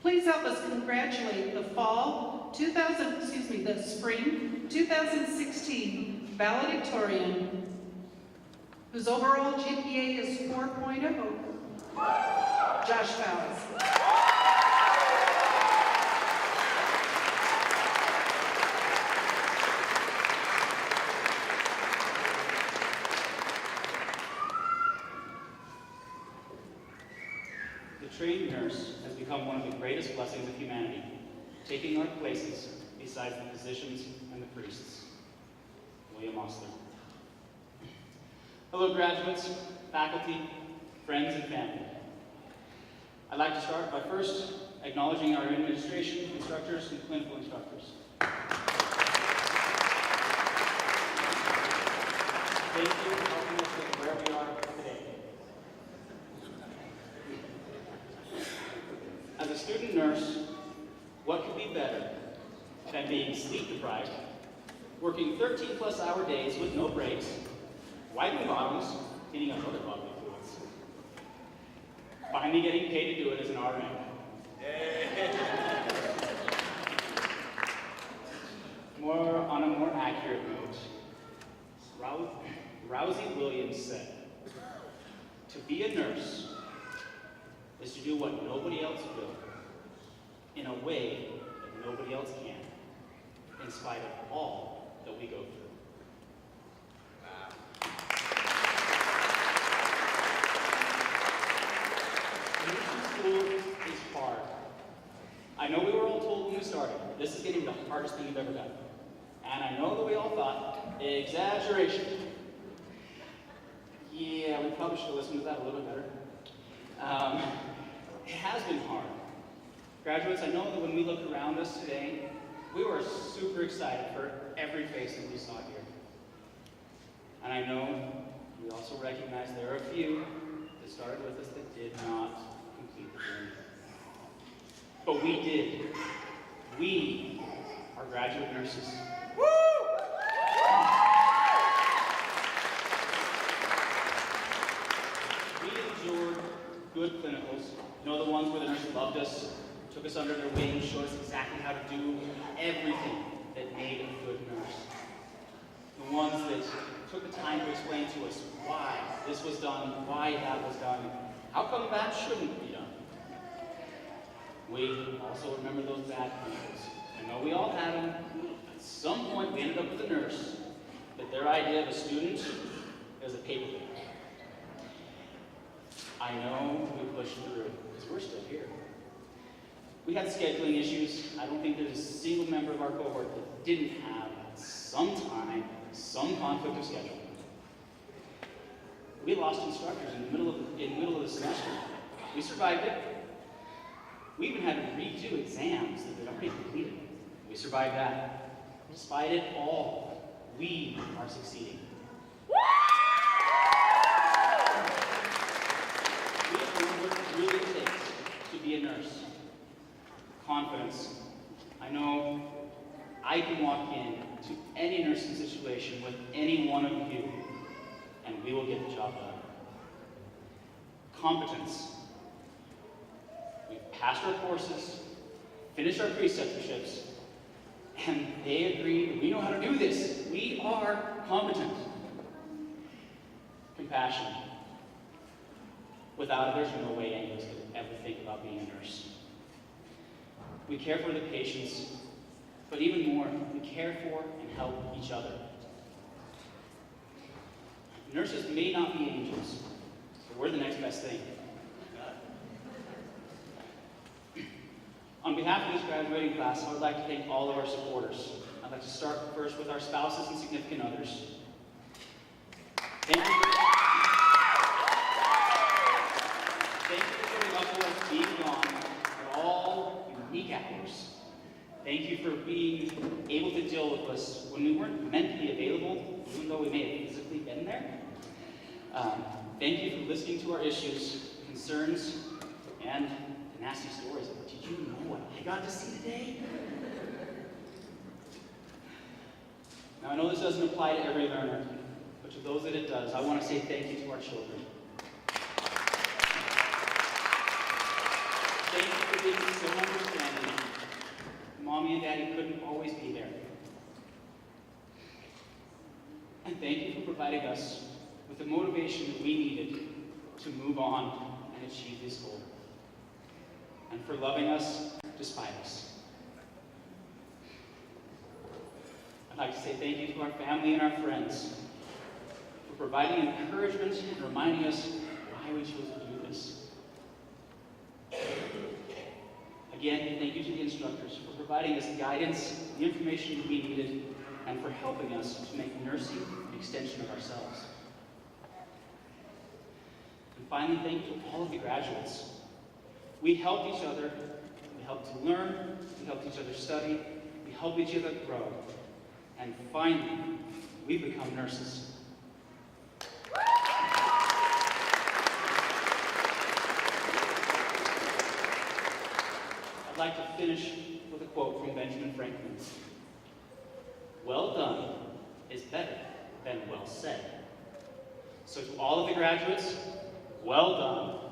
Please help us congratulate the spring 2016 valedictorian, whose overall GPA is 4.0, Josh Fowles. The trained nurse has become one of the greatest blessings of humanity, taking our places besides the physicians and the priests. William Osler. Hello graduates, faculty, friends, and family. I'd like to start by first acknowledging our administration, instructors, and clinical instructors. Thank you for helping us get where we are today. As a student nurse, what could be better than being sleep deprived, working 13+ hour days with no breaks, wiping bottoms, cleaning up other bodily fluids. Finally getting paid to do it as an RN. On a more accurate note, Rousey Williams said, to be a nurse is to do what nobody else will, in a way that nobody else can, in spite of all that we go through. Nursing school is hard. I know we were all told when we started, this is getting the hardest thing you've ever done. And I know that we all thought, exaggeration. Yeah, we probably should have listened to that a little bit better. It has been hard. Graduates, I know that when we look around us today, we were super excited for every face that we saw here. And I know we also recognize there are a few that started with us that did not complete the journey. But we did. We are graduate nurses. Woo! We endured good clinicals, the ones where the nurse loved us, took us under their wing, showed us exactly how to do everything that made a good nurse. The ones that took the time to explain to us why this was done, why that was done, how come that shouldn't be done. We also remember those bad clinicals. I know we all had them. At some point we ended up with a nurse that their idea of a student is a paperweight. I know we pushed through, because we're still here. We had scheduling issues. I don't think there's a single member of our cohort that didn't have some time, some conflict of schedule. We lost instructors in the middle of the semester. We survived it. We even had to redo exams that they'd already completed. We survived that. Despite it all, we are succeeding. We have learned what it really takes to be a nurse. Confidence. I know I can walk into any nursing situation with any one of you, and we will get the job done. Competence. We've passed our courses, finished our preceptorships, and they agree we know how to do this. We are competent. Compassion. Without it, there's no way any of us could ever think about being a nurse. We care for the patients, but even more, we care for and help each other. Nurses may not be angels, but we're the next best thing. On behalf of this graduating class, I would like to thank all of our supporters. I'd like to start first with our spouses and significant others. Thank you for putting up with us being gone at all unique hours. Thank you for being able to deal with us when we weren't mentally available, even though we may have physically been there. Thank you for listening to our issues, concerns, and the nasty stories. Did you know what I got to see today? Now, I know this doesn't apply to every learner, but to those that it does, I want to say thank you to our children. Thank you for being so understanding. Mommy and Daddy couldn't always be there. And thank you for providing us with the motivation that we needed to move on and achieve this goal. And for loving us despite us. I'd like to say thank you to our family and our friends for providing encouragement and reminding us why we chose to do this. Again, thank you to the instructors for providing us guidance, the information we needed, and for helping us to make nursing an extension of ourselves. And finally, thank you to all of the graduates. We helped each other, we helped to learn, we helped each other study, we helped each other grow. And finally, we've become nurses. I'd like to finish with a quote from Benjamin Franklin. Well done is better than well said. So to all of the graduates, well done.